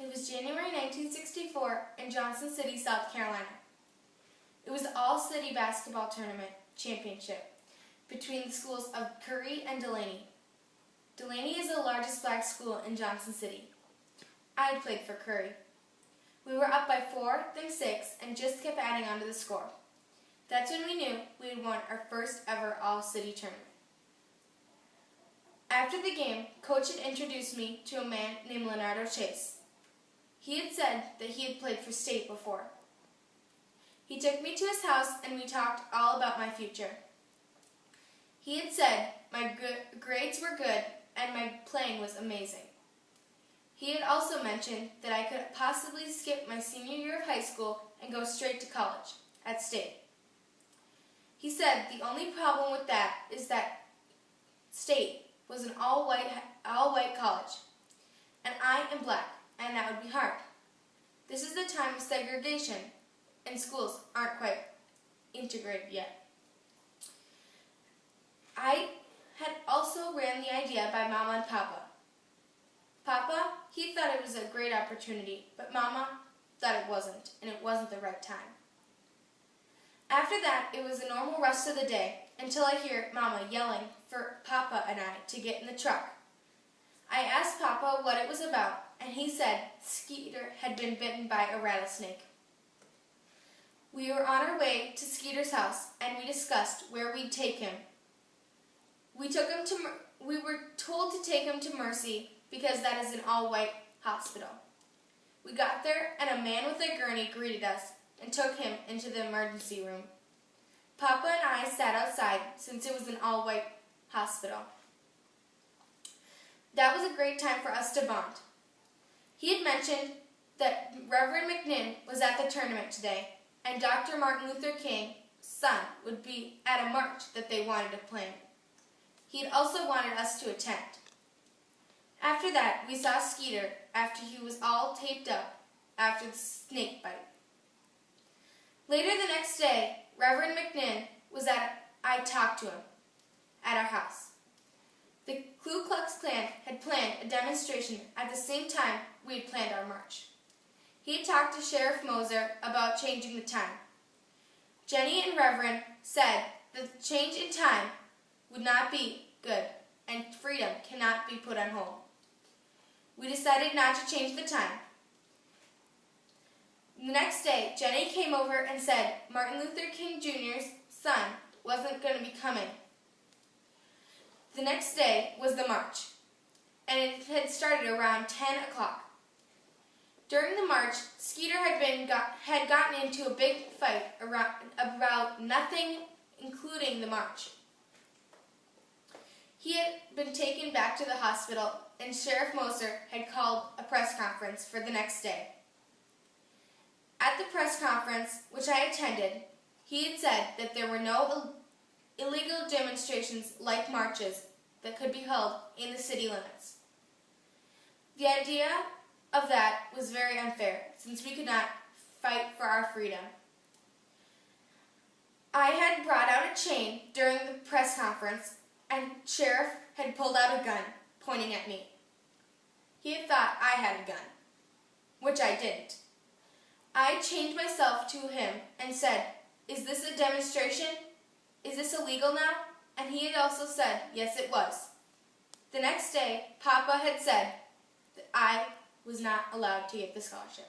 It was January 1964 in Johnson City, South Carolina. It was the all-city basketball tournament championship between the schools of Curry and Delaney. Delaney is the largest black school in Johnson City. I had played for Curry. We were up by 4, then 6, and just kept adding on to the score. That's when we knew we had won our first ever all-city tournament. After the game, Coach had introduced me to a man named Leonardo Chase. He had said that he had played for state before. He took me to his house and we talked all about my future. He had said my grades were good and my playing was amazing. He had also mentioned that I could possibly skip my senior year of high school and go straight to college at state. He said the only problem with that is that state was an all-white college, and I am black, and that would be hard. This is the time of segregation, and schools aren't quite integrated yet. I had also ran the idea by Mama and Papa. Papa, he thought it was a great opportunity, but Mama thought it wasn't, and it wasn't the right time. After that, it was a normal rest of the day until I hear Mama yelling for Papa and I to get in the truck. I asked Papa what it was about, and he said Skeeter had been bitten by a rattlesnake. We were on our way to Skeeter's house, and we discussed where we'd take him. We were told to take him to Mercy because that is an all-white hospital. We got there, and a man with a gurney greeted us and took him into the emergency room. Papa and I sat outside since it was an all-white hospital. That was a great time for us to bond. He had mentioned that Reverend McNinn was at the tournament today, and Dr. Martin Luther King's son would be at a march that they wanted to plan. He had also wanted us to attend. After that, we saw Skeeter after he was all taped up after the snake bite. Later the next day, Reverend McNinn I talked to him at our house. The Ku Klux Klan had planned a demonstration at the same time we had planned our march. He had talked to Sheriff Moser about changing the time. Jenny and Reverend said the change in time would not be good and freedom cannot be put on hold. We decided not to change the time. The next day, Jenny came over and said Martin Luther King Jr.'s son wasn't going to be coming. The next day was the march, and it had started around 10 o'clock. During the march, Skeeter had gotten into a big fight about nothing, including the march. He had been taken back to the hospital, and Sheriff Moser had called a press conference for the next day. At the press conference, which I attended, he had said that there were no illegal demonstrations like marches that could be held in the city limits. The idea of that was very unfair, since we could not fight for our freedom. I had brought out a chain during the press conference, and Sheriff had pulled out a gun, pointing at me. He had thought I had a gun, which I didn't. I chained myself to him and said, "Is this a demonstration? Is this illegal now?" And he had also said, yes, it was. The next day, Papa had said that I was not allowed to get the scholarship.